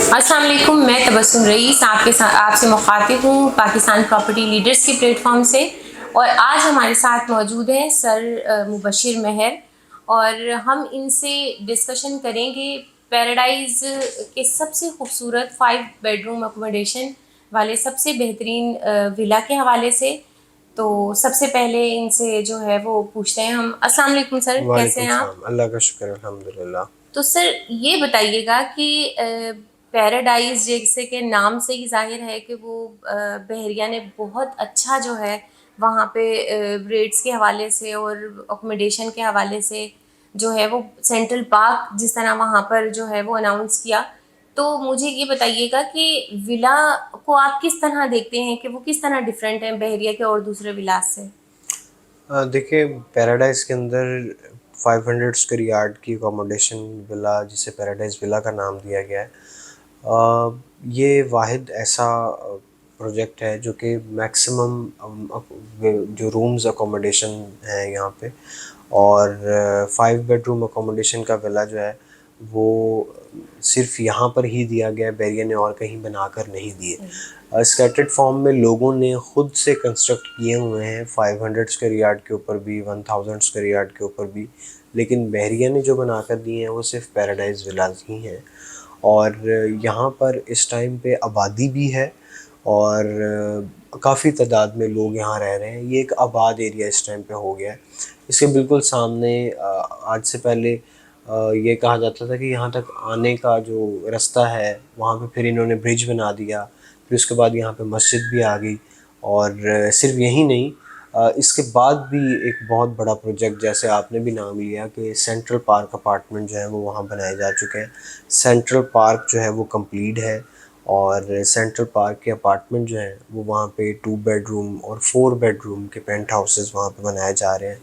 अस्सलाम वालेकुम, मैं तबस्सुम रईस आपके साथ आपसे मुखातिब हूँ पाकिस्तान प्रॉपर्टी लीडर्स के प्लेटफॉर्म से। और आज हमारे साथ मौजूद हैं सर मुबशिर महर, और हम इनसे डिस्कशन करेंगे पैराडाइज के सबसे खूबसूरत 5 बेडरूम अकोमोडेशन वाले सबसे बेहतरीन विला के हवाले से। तो सबसे पहले इनसे जो है वो पूछते हैं हम। अस्सलाम वालेकुम सर, कैसे वालेकुम हैं आप? सलाम। अल्लाह का शुक्र, अल्हम्दुलिल्लाह। तो सर ये बताइएगा कि पैराडाइज जैसे के नाम से ही जाहिर है कि वो बहरिया ने बहुत अच्छा जो है वहाँ पे रेट्स के हवाले से और अकोमोडेशन के हवाले से जो है वो सेंट्रल पार्क जिस तरह वहाँ पर जो है वो अनाउंस किया। तो मुझे ये बताइएगा कि विला को आप किस तरह देखते हैं कि वो किस तरह डिफरेंट है बहरिया के और दूसरे विलास से? देखिए, पैराडाइज़ के अंदर 500 स्क्वायर यार्ड की अकोमोडेशन विला, जिसे पैराडाइज़ विला का नाम दिया गया है। ये वाहिद ऐसा प्रोजेक्ट है जो कि मैक्सिमम जो रूम्स अकोमोडेशन है यहाँ पे, और 5 बेडरूम अकोमोडेशन का विला जो है वो सिर्फ यहाँ पर ही दिया गया है, बैरिया ने और कहीं बनाकर नहीं दिए। स्कैटर्ड फॉर्म में लोगों ने खुद से कंस्ट्रक्ट किए हुए हैं, 500 स्क्वायर यार्ड के ऊपर भी, 1000 स्क्वायर यार्ड के ऊपर भी, लेकिन बहरिया ने जो बनाकर दिए हैं वो सिर्फ पैराडाइज विलाज ही हैं। और यहाँ पर इस टाइम पे आबादी भी है, और काफ़ी तादाद में लोग यहाँ रह रहे हैं। ये एक आबाद एरिया इस टाइम पे हो गया है। इसके बिल्कुल सामने आज से पहले ये कहा जाता था कि यहाँ तक आने का जो रास्ता है वहाँ पे फिर इन्होंने ब्रिज बना दिया, फिर उसके बाद यहाँ पे मस्जिद भी आ गई। और सिर्फ यही नहीं, इसके बाद भी एक बहुत बड़ा प्रोजेक्ट, जैसे आपने भी नाम लिया कि सेंट्रल पार्क अपार्टमेंट जो है वो वहाँ बनाए जा चुके हैं। सेंट्रल पार्क जो है वो कंप्लीट है, और सेंट्रल पार्क के अपार्टमेंट जो हैं वो वहाँ पे 2 बेडरूम और 4 बेडरूम के पेंट हाउसेस वहाँ पे बनाए जा रहे हैं।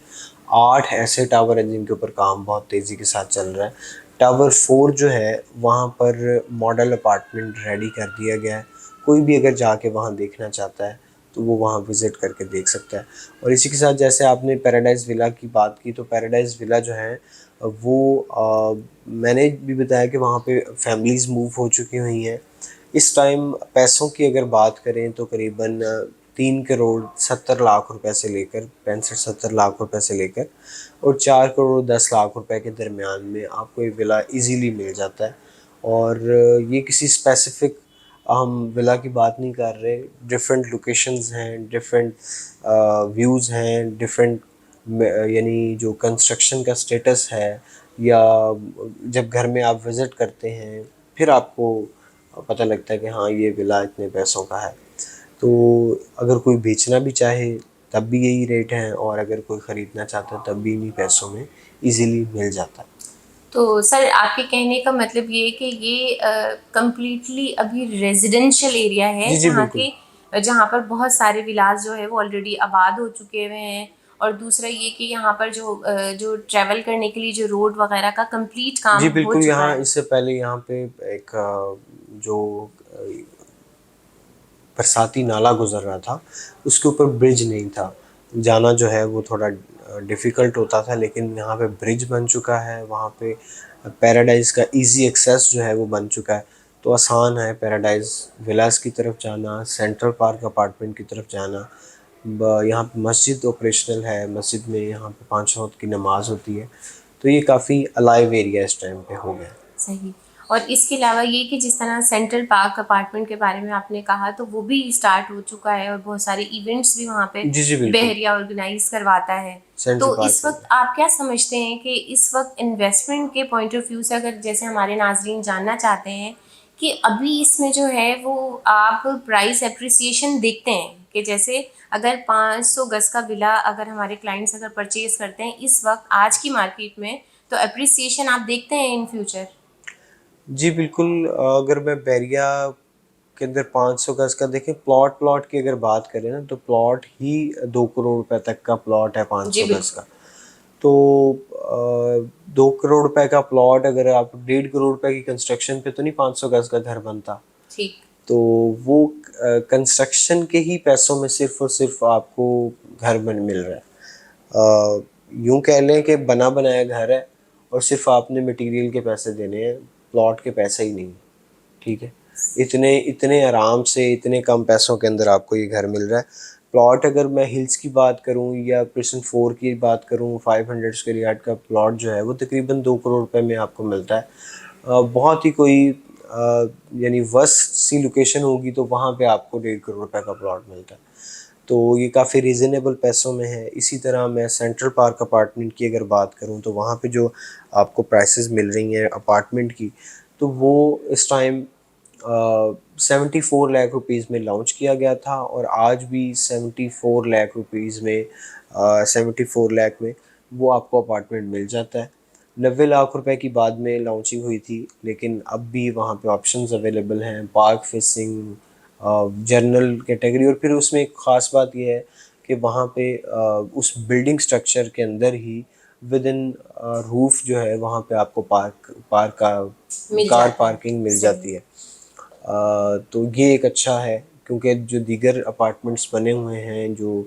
8 ऐसे टावर हैं जिनके ऊपर काम बहुत तेज़ी के साथ चल रहा है। टावर 4 जो है वहाँ पर मॉडल अपार्टमेंट रेडी कर दिया गया है। कोई भी अगर जाके वहाँ देखना चाहता है तो वो वहाँ विज़िट करके देख सकता है। और इसी के साथ जैसे आपने पैराडाइज़ विला की बात की, तो पैराडाइज़ विला जो है वो मैंने भी बताया कि वहाँ पे फैमिलीज़ मूव हो चुकी हुई हैं। इस टाइम पैसों की अगर बात करें तो करीबन 3 करोड़ 70 लाख रुपए से लेकर 65-70 लाख रुपए से लेकर और 4 करोड़ 10 लाख रुपए के दरमियान में आपको ये विला इजीली मिल जाता है। और ये किसी स्पेसिफिक हम विला की बात नहीं कर रहे, डिफरेंट लोकेशंस हैं, डिफरेंट व्यूज़ हैं, डिफरेंट यानी जो कंस्ट्रक्शन का स्टेटस है, या जब घर में आप विज़िट करते हैं फिर आपको पता लगता है कि हाँ ये विला इतने पैसों का है। तो अगर कोई बेचना भी चाहे तब भी यही रेट है, और अगर कोई ख़रीदना चाहता है तब भी इन्हीं पैसों में इजीली मिल जाता है। तो सर आपके कहने का मतलब ये है कि ये कम्प्लीटली अभी रेजिडेंशियल एरिया है जी जी बिल्कुल। जहाँ पर बहुत सारे विलास जो है वो ऑलरेडी आबाद हो चुके हुए हैं। और दूसरा ये कि यहाँ पर जो ट्रैवल करने के लिए जो रोड वगैरह का कंप्लीट जी काम हो बिल्कुल, चुका यहाँ है। इससे पहले यहाँ पे एक जो बरसाती नाला गुजर रहा था उसके ऊपर ब्रिज नहीं था, जाना जो है वो थोड़ा डिफ़िकल्ट होता था, लेकिन यहाँ पे ब्रिज बन चुका है। वहाँ पे पैराडाइज़ का इजी एक्सेस जो है वो बन चुका है, तो आसान है पैराडाइज़ विलास की तरफ जाना, सेंट्रल पार्क अपार्टमेंट की तरफ जाना। यहाँ पे मस्जिद ऑपरेशनल है, मस्जिद में यहाँ पे 5 वक्त की नमाज होती है, तो ये काफ़ी अलाइव एरिया इस टाइम पे हो गया है। सही। और इसके अलावा ये कि जिस तरह सेंट्रल पार्क अपार्टमेंट के बारे में आपने कहा तो वो भी स्टार्ट हो चुका है और बहुत सारे इवेंट्स भी वहाँ पे जी जी बिल्कुल। बहरिया ऑर्गेनाइज करवाता है। सेंट्रल तो पार्क इस में। वक्त आप क्या समझते हैं कि इस वक्त इन्वेस्टमेंट के पॉइंट ऑफ व्यू से, अगर जैसे हमारे नाजरीन जानना चाहते हैं कि अभी इसमें जो है वो आप प्राइस एप्रिसिएशन देखते हैं कि जैसे अगर 500 गज का विला अगर हमारे क्लाइंट्स अगर परचेज करते हैं इस वक्त आज की मार्केट में, तो एप्रिसिएशन आप देखते हैं इन फ्यूचर? जी बिल्कुल, अगर मैं बैरिया के अंदर 500 गज का देखें, प्लॉट की अगर बात करें ना, तो प्लॉट ही 2 करोड़ रुपए तक का प्लॉट है जी 500 गज बिल्कुल। का। तो 2 करोड़ रुपए का प्लॉट, अगर आप 1.5 करोड़ रुपए की कंस्ट्रक्शन पे तो नहीं 500 गज का घर बनता। ठीक। तो वो कंस्ट्रक्शन के ही पैसों में सिर्फ और सिर्फ आपको घर बन मिल रहा है। यूं कह लें कि बना बनाया घर है, और सिर्फ आपने मटेरियल के पैसे देने हैं, प्लॉट के पैसे ही नहीं। ठीक है, इतने इतने आराम से इतने कम पैसों के अंदर आपको ये घर मिल रहा है। प्लॉट अगर मैं हिल्स की बात करूँ या प्रेसन 4 की बात करूँ, 500 स्क्वायर यार्ड का प्लॉट जो है वो तकरीबन 2 करोड़ रुपए में आपको मिलता है। बहुत ही कोई यानी वर्स्ट सी लोकेशन होगी तो वहाँ पे आपको 1.5 करोड़ रुपए का प्लॉट मिलता है। तो ये काफ़ी रीज़नेबल पैसों में है। इसी तरह मैं सेंट्रल पार्क अपार्टमेंट की अगर बात करूँ तो वहाँ पे जो आपको प्राइसेस मिल रही हैं अपार्टमेंट की, तो वो इस टाइम 74 लाख रुपीज़ में लॉन्च किया गया था और आज भी 74 लाख रुपीज़ में 74 लाख में वो आपको अपार्टमेंट मिल जाता है। 90 लाख रुपए की बाद में लॉन्चिंग हुई थी, लेकिन अब भी वहाँ पे ऑप्शंस अवेलेबल हैं, पार्क फेसिंग, जनरल कैटेगरी, और फिर उसमें एक ख़ास बात ये है कि वहाँ पे उस बिल्डिंग स्ट्रक्चर के अंदर ही विद इन रूफ जो है वहाँ पे आपको पार्क का मिल कार जाता है। पार्किंग मिल सही। जाती है। तो ये एक अच्छा है, क्योंकि जो दीगर अपार्टमेंट्स बने हुए हैं जो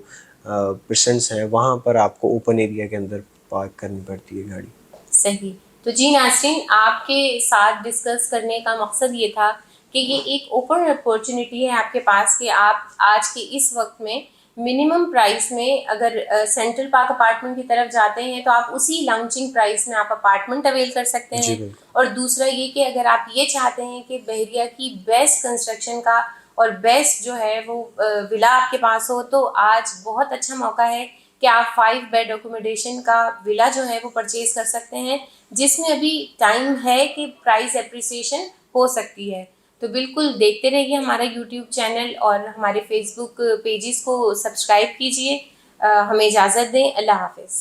परसेंट्स हैं वहाँ पर आपको ओपन एरिया के अंदर पार्क करनी पड़ती है गाड़ी। सही। तो जी नाज़रीन, आपके साथ डिस्कस करने का मकसद ये था कि ये एक ओपन अपॉर्चुनिटी है आपके पास कि आप आज के इस वक्त में मिनिमम प्राइस में अगर सेंट्रल पार्क अपार्टमेंट की तरफ जाते हैं तो आप उसी लॉन्चिंग प्राइस में आप अपार्टमेंट अवेल कर सकते जी हैं। बिल्कुल। और दूसरा ये कि अगर आप ये चाहते हैं कि बहरिया की बेस्ट कंस्ट्रक्शन का और बेस्ट जो है वो विला आपके पास हो, तो आज बहुत अच्छा मौका है कि आप 5 बेड अकोमोडेशन का विला जो है वो परचेज कर सकते हैं, जिसमें अभी टाइम है कि प्राइस एप्रिसिएशन हो सकती है। तो बिल्कुल देखते रहिए हमारा यूट्यूब चैनल और हमारे फेसबुक पेजेस को सब्सक्राइब कीजिए। हमें इजाज़त दें। अल्लाह हाफ़िज़।